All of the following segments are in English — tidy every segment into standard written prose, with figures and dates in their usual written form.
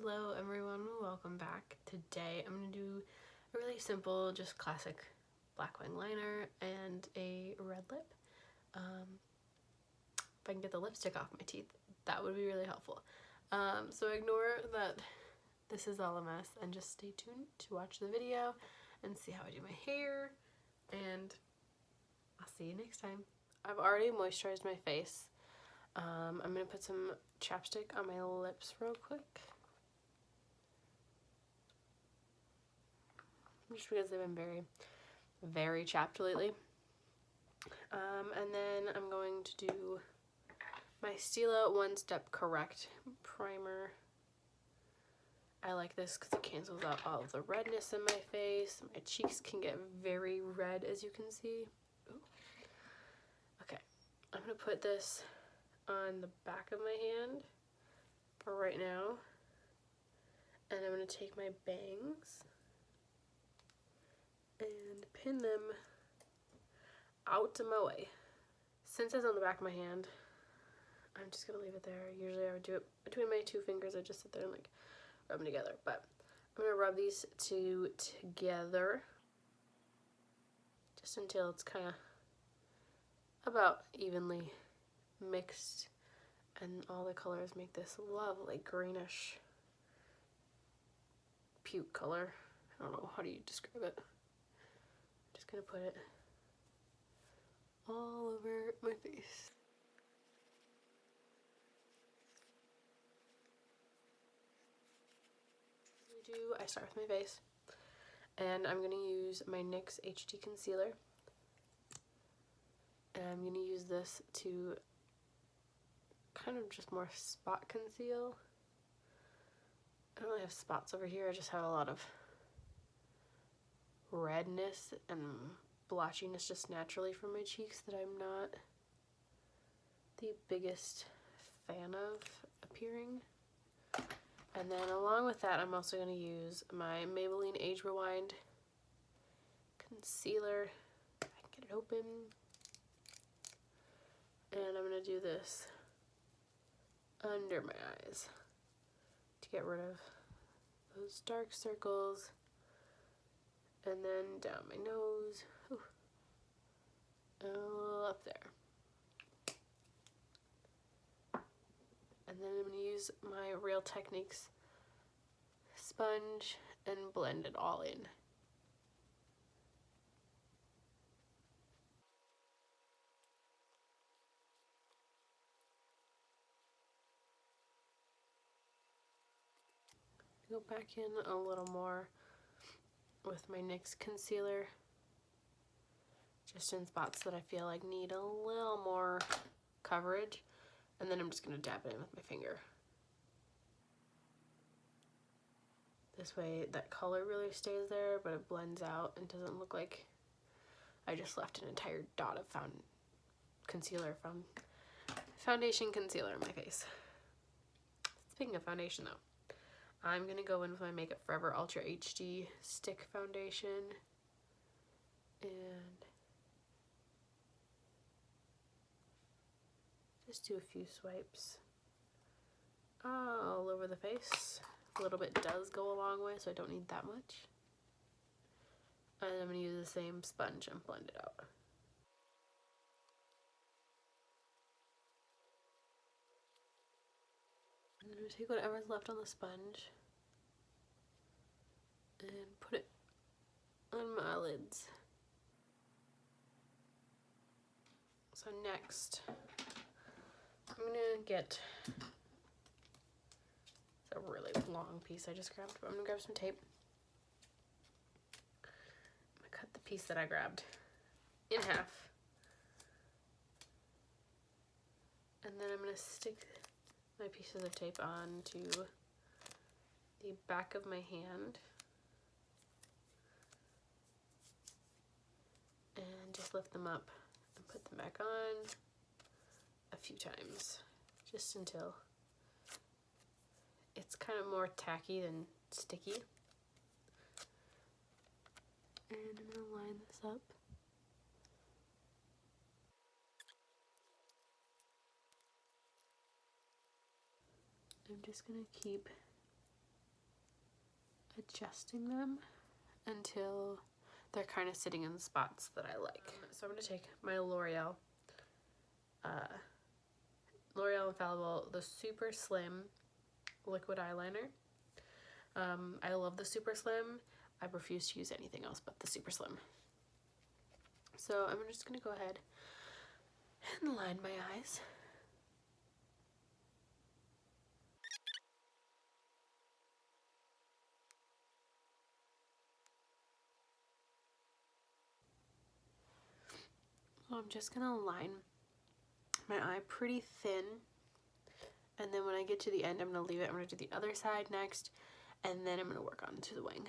Hello everyone, welcome back. Today I'm going to do a really simple, just classic black wing liner and a red lip. If I can get the lipstick off my teeth, that would be really helpful. So ignore that this is all a mess and just stay tuned to watch the video and see how I do my hair, and I'll see you next time. I've already moisturized my face. I'm going to put some chapstick on my lips real quick. Just because they've been very chapped lately. And then I'm going to do my Stila One Step Correct primer. I like this because it cancels out all of the redness in my face. My cheeks can get very red, as you can see. Ooh. Okay, I'm going to put this on the back of my hand for right now. And I'm going to take my bangs and pin them out of my way. Since it's on the back of my hand, I'm just gonna leave it there. Usually I would do it between my two fingers. I just sit there and like rub them together, but I'm gonna rub these two together just until it's kind of about evenly mixed and all the colors make this lovely greenish puke color. I don't know, how do you describe it? I'm just gonna put it all over my face. I start with my face, and I'm going to use my NYX HD concealer, and I'm going to use this to kind of just more spot conceal. I don't really have spots over here, I just have a lot of redness and blotchiness just naturally from my cheeks that I'm not the biggest fan of appearing. And then along with that, I'm also going to use my Maybelline Age Rewind concealer. I can get it open. And I'm going to do this under my eyes to get rid of those dark circles. And then down my nose. Ooh. And a little up there. And then I'm going to use my Real Techniques sponge and blend it all in. Go back in a little more with my NYX concealer, just in spots that I feel like need a little more coverage, and then I'm just going to dab it in with my finger. This way that color really stays there, but it blends out and doesn't look like I just left an entire dot of foundation concealer in my face. Speaking of foundation though, I'm going to go in with my Makeup Forever Ultra HD Stick Foundation, and just do a few swipes all over the face. A little bit does go a long way, so I don't need that much. And I'm going to use the same sponge and blend it out. I'm going to take whatever's left on the sponge and put it on my eyelids. So next, I'm going to get, it's a really long piece I just grabbed, but I'm going to grab some tape. I'm going to cut the piece that I grabbed in half. And then I'm going to stick my pieces of tape onto the back of my hand. And just lift them up and put them back on a few times, just until it's kind of more tacky than sticky. And I'm going to line this up. I'm just going to keep adjusting them until they're kind of sitting in the spots that I like. So I'm going to take my L'Oreal Infallible, the Super Slim liquid eyeliner. I love the Super Slim. I refuse to use anything else but the Super Slim. So I'm just going to go ahead and line my eyes. So I'm just going to line my eye pretty thin, and then when I get to the end, I'm going to leave it. I'm going to do the other side next, and then I'm going to work on to the wing.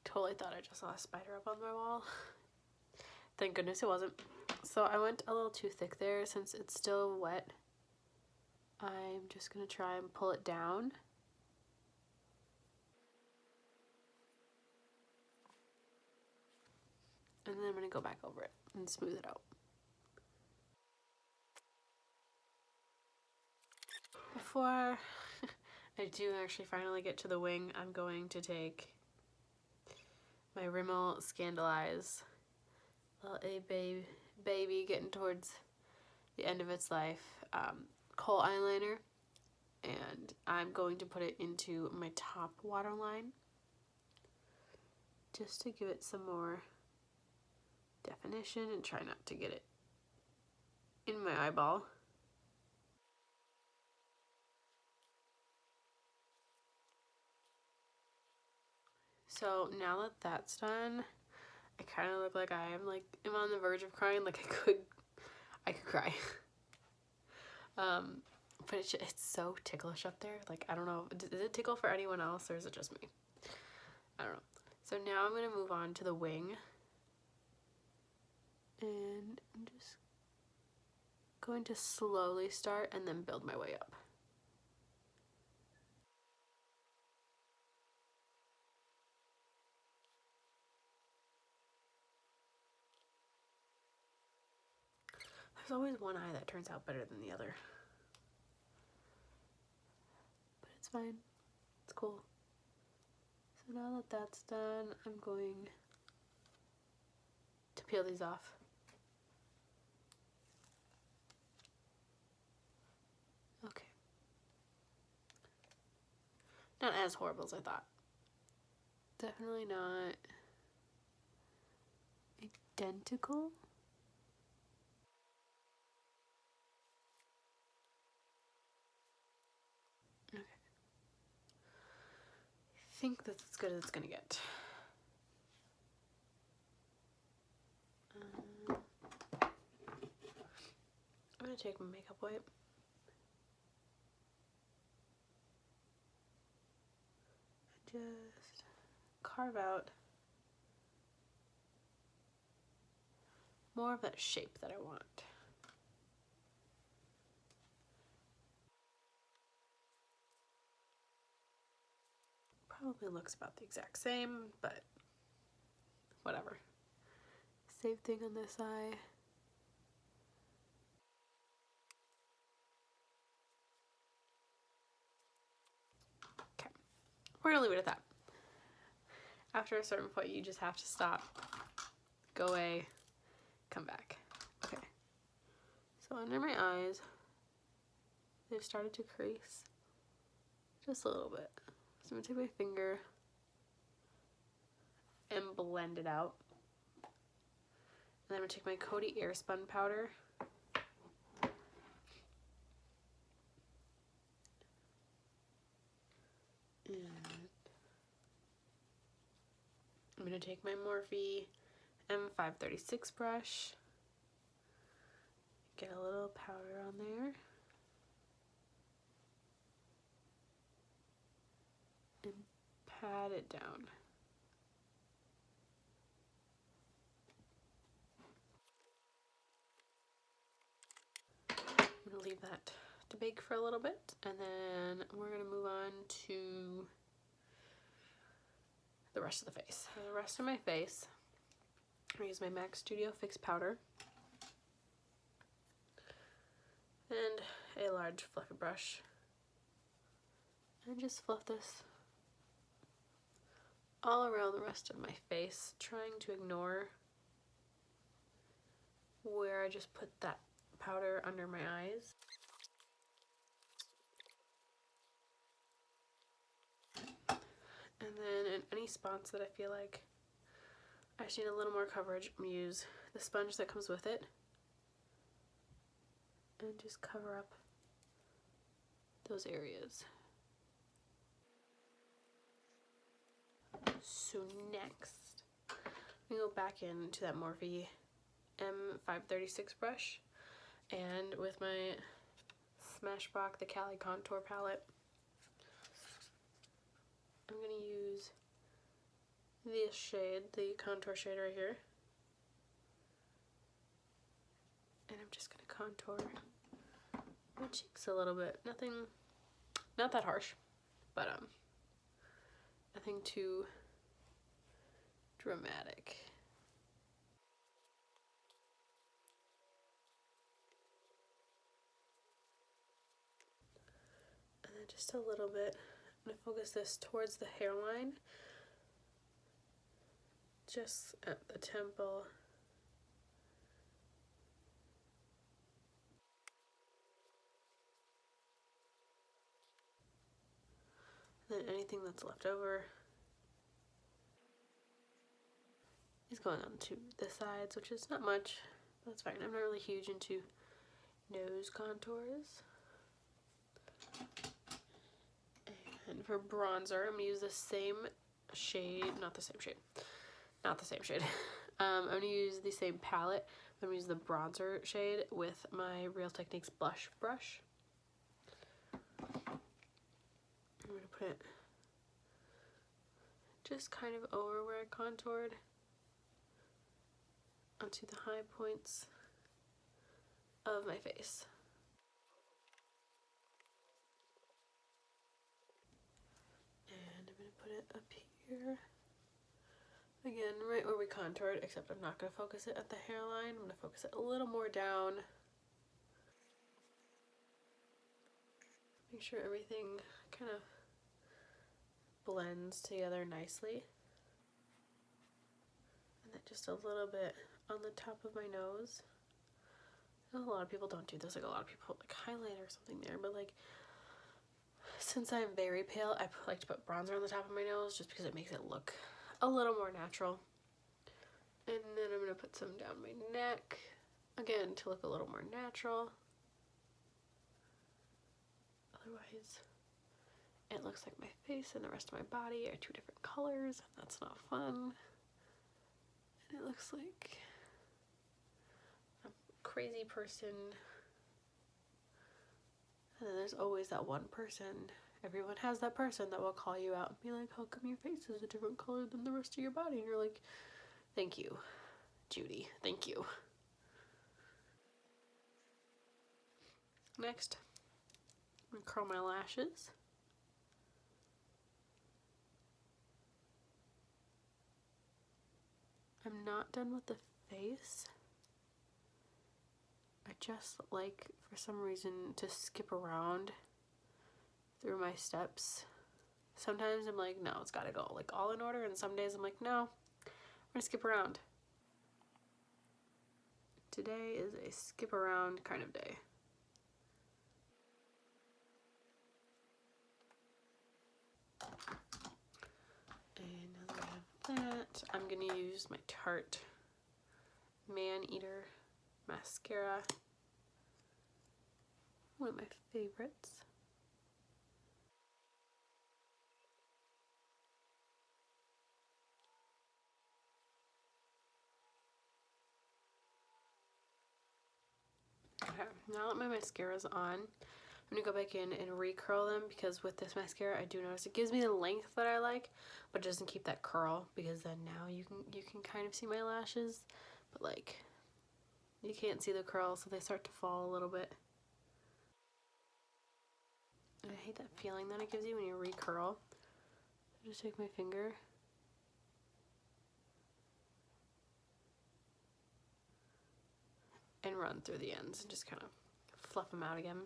Totally thought I just saw a spider up on my wall. Thank goodness it wasn't. So I went a little too thick there. Since it's still wet, I'm just going to try and pull it down. And then I'm going to go back over it and smooth it out. Before I do actually finally get to the wing, I'm going to take my Rimmel Scandaleyes, a baby getting towards the end of its life, kohl eyeliner, and I'm going to put it into my top waterline just to give it some more definition and try not to get it in my eyeball. So now that that's done, I kind of look like I'm on the verge of crying. Like I could cry. But it's so ticklish up there. Like, I don't know, does it tickle for anyone else or is it just me? I don't know. So now I'm gonna move on to the wing, and I'm just going to slowly start and then build my way up. There's always one eye that turns out better than the other. But it's fine. It's cool. So now that that's done, I'm going to peel these off. Okay. Not as horrible as I thought. Definitely not identical. Okay. I think that's as good as it's gonna get. I'm gonna take my makeup wipe. And just carve out more of that shape that I want. Probably looks about the exact same, but whatever. Same thing on this eye. Okay, we're gonna leave it at that. After a certain point, you just have to stop, go away, come back. Okay, so under my eyes, they've started to crease just a little bit. So I'm gonna take my finger and blend it out. And then I'm gonna take my Coty Airspun powder and I'm gonna take my Morphe M536 brush, get a little powder on there, and pat it down. I'm gonna leave that to bake for a little bit, and then we're gonna move on to the rest of the face. For the rest of my face, I'm gonna use my MAC Studio Fix powder. and a large fluffy brush, and just fluff this all around the rest of my face, trying to ignore where I just put that powder under my eyes. And then in any spots that I feel like I just need a little more coverage, I'm gonna use the sponge that comes with it and just cover up those areas. So next, I'm gonna go back into that Morphe M536 brush, and with my Smashbox, the Cali Contour palette, I'm gonna use this shade, the contour shade right here, and I'm just gonna contour my cheeks a little bit. Nothing, not that harsh, but nothing too dramatic. And then just a little bit, I'm gonna focus this towards the hairline, just at the temple. And then anything that's left over is going on to the sides, which is not much. That's fine. I'm not really huge into nose contours. And for bronzer, I'm gonna use the same shade, not the same shade. I'm gonna use the same palette. I'm gonna use the bronzer shade with my Real Techniques blush brush. I'm gonna put it just kind of over where I contoured onto the high points of my face. And I'm gonna put it up here. Again, right where we contoured, except I'm not gonna focus it at the hairline. I'm gonna focus it a little more down. Make sure everything kind of blends together nicely. And then just a little bit on the top of my nose. I know a lot of people don't do this, like a lot of people put like highlighter or something there, but like since I'm very pale, I like to put bronzer on the top of my nose just because it makes it look a little more natural. And then I'm gonna put some down my neck, again to look a little more natural. Otherwise, it looks like my face and the rest of my body are two different colors, and that's not fun. And it looks like a crazy person. And then there's always that one person. Everyone has that person that will call you out and be like, how come your face is a different color than the rest of your body? And you're like, thank you, Judy, thank you. Next, I'm gonna curl my lashes. I'm not done with the face. I just like, for some reason, to skip around through my steps. Sometimes I'm like, no, it's gotta go like all in order, and some days I'm like, no, I'm gonna skip around. Today is a skip around kind of day. And now that I have that, I'm gonna use my Tarte Man Eater mascara, one of my favorites. Okay, now that my mascara's on, I'm gonna go back in and recurl them, because with this mascara I do notice it gives me the length that I like, but it doesn't keep that curl, because then now you can kind of see my lashes, but like you can't see the curl, so they start to fall a little bit. And I hate that feeling that it gives you when you recurl. So just take my finger and run through the ends and just kind of fluff them out again.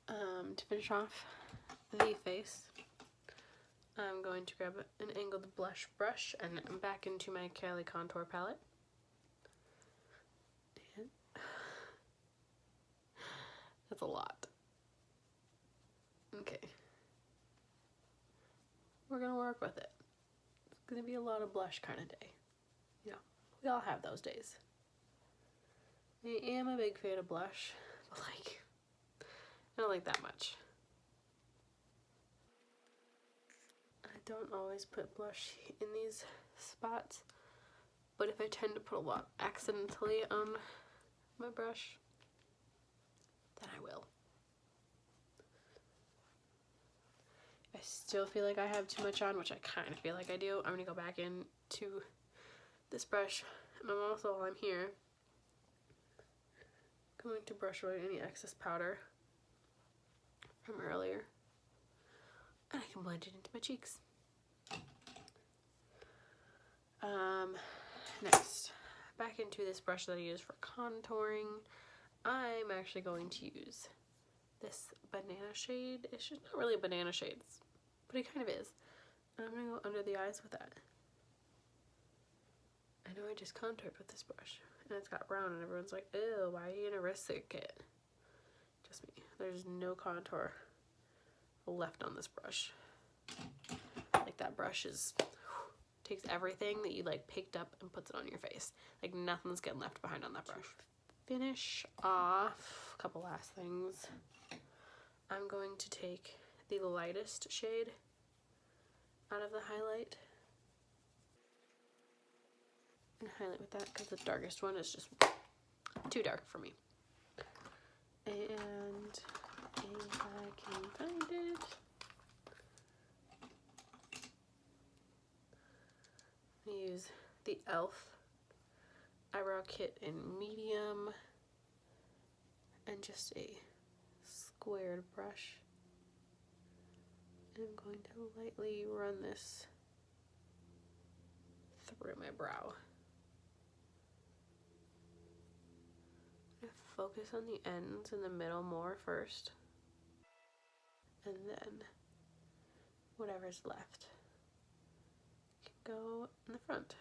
To finish off the face, I'm going to grab an angled blush brush and back into my Kylie contour palette. And that's a lot. Okay. We're gonna work with it. It's gonna be a lot of blush kind of day. You know, we all have those days. I am a big fan of blush, but like, I don't like that much. I don't always put blush in these spots, but if I tend to put a lot accidentally on my brush, then I will. I still feel like I have too much on, which I kind of feel like I do. I'm going to go back into this brush, and I'm also, while I'm here, going to brush away any excess powder from earlier, and I can blend it into my cheeks. Next, back into this brush that I use for contouring, I'm actually going to use this banana shade. It's just not really a banana shade, but it kind of is. And I'm going to go under the eyes with that. I know I just contoured with this brush, and it's got brown, and everyone's like, ew, why are you in a wrist kit? Just me. There's no contour left on this brush. Like, that brush takes everything that you like picked up and puts it on your face. Like, nothing's getting left behind on that brush. Finish off a couple last things. I'm going to take the lightest shade out of the highlight and highlight with that, because the darkest one is just too dark for me. And if I can find it, I use the e.l.f. eyebrow kit in medium and just a squared brush. And I'm going to lightly run this through my brow. I'm going to focus on the ends and the middle more first, and then whatever's left can go in the front.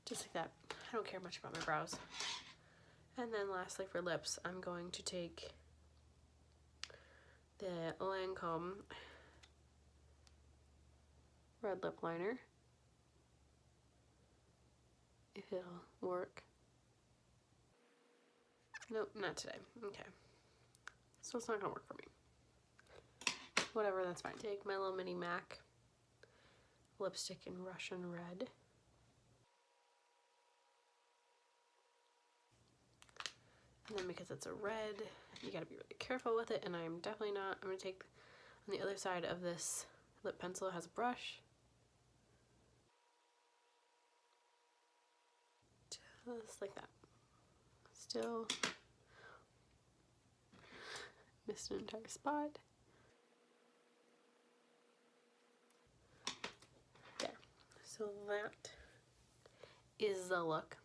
Just like that. I don't care much about my brows. And then lastly for lips, I'm going to take the Lancome red lip liner, if it'll work. Nope, not today. Okay. So it's not gonna work for me. Whatever, that's fine. Take my little mini MAC lipstick in Russian Red. And then because it's a red, you gotta be really careful with it, and I'm definitely not. I'm gonna take on the other side of this lip pencil, it has a brush. Just like that. Still missed an entire spot. There. So that is the look.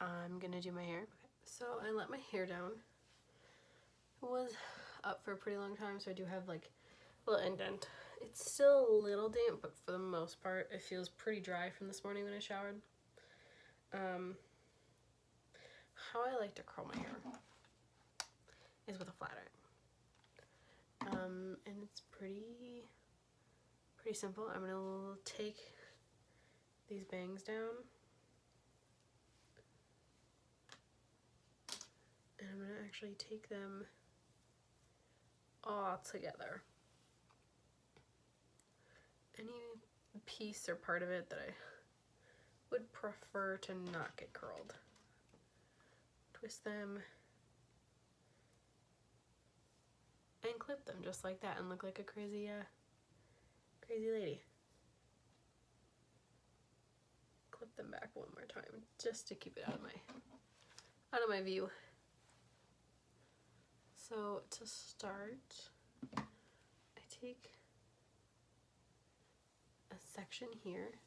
I'm gonna do my hair. So I let my hair down. It was up for a pretty long time, so I do have like a little indent. It's still a little damp, but for the most part, it feels pretty dry from this morning when I showered. How I like to curl my hair is with a flat iron. And it's pretty simple. I'm gonna take these bangs down, and I'm gonna actually take them all together. Any piece or part of it that I would prefer to not get curled. Twist them and clip them just like that and look like a crazy lady. Clip them back one more time just to keep it out of my view. So to start, I take a section here,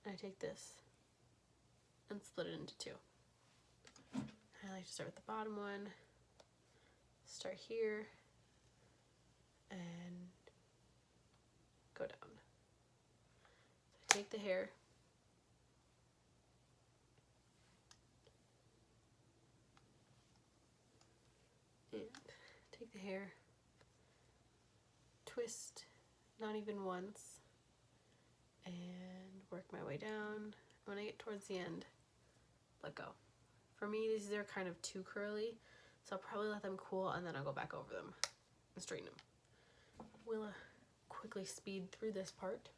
and I take this and split it into two. I like to start with the bottom one, start here, and go down. So I take the hair, twist, not even once, and work my way down. When I get towards the end, let go. For me, these are kind of too curly, so I'll probably let them cool and then I'll go back over them and straighten them. We'll quickly speed through this part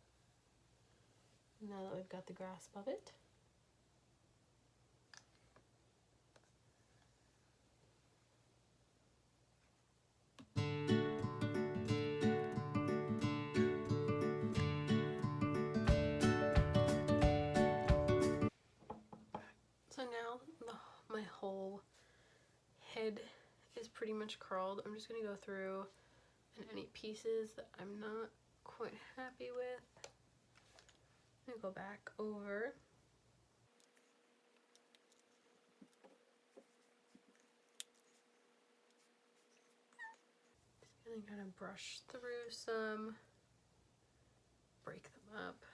now that we've got the grasp of it. So now my whole head is pretty much curled. I'm just going to go through and any pieces that I'm not quite happy with, I'm going to go back over. And then kind of brush through some, break them up.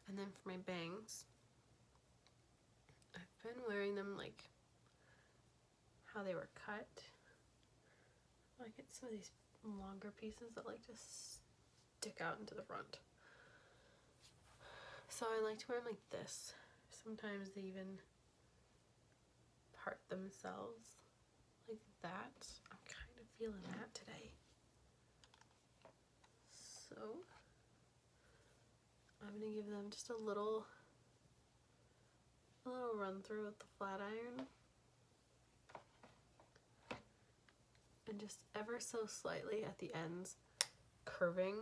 And then for my bangs, I've been wearing them like how they were cut. I get some of these longer pieces that like to stick out into the front. So I like to wear them like this. Sometimes they even part themselves like that. I'm kind of feeling that today. So I'm gonna give them just a little run through with the flat iron. And just ever so slightly at the ends, curving,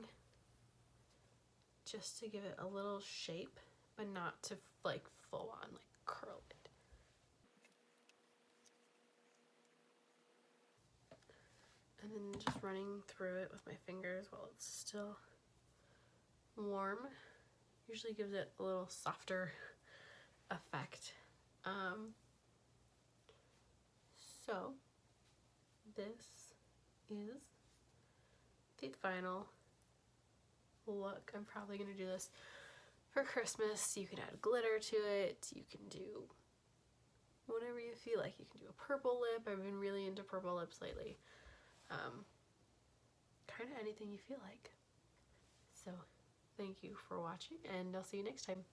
just to give it a little shape, but not to like full on like curl it. And then just running through it with my fingers while it's still warm usually gives it a little softer effect. So this is the final look. I'm probably gonna do this for Christmas. You can add glitter to it. You can do whatever you feel like. You can do a purple lip. I've been really into purple lips lately. Kind of anything you feel like. So thank you for watching, and I'll see you next time.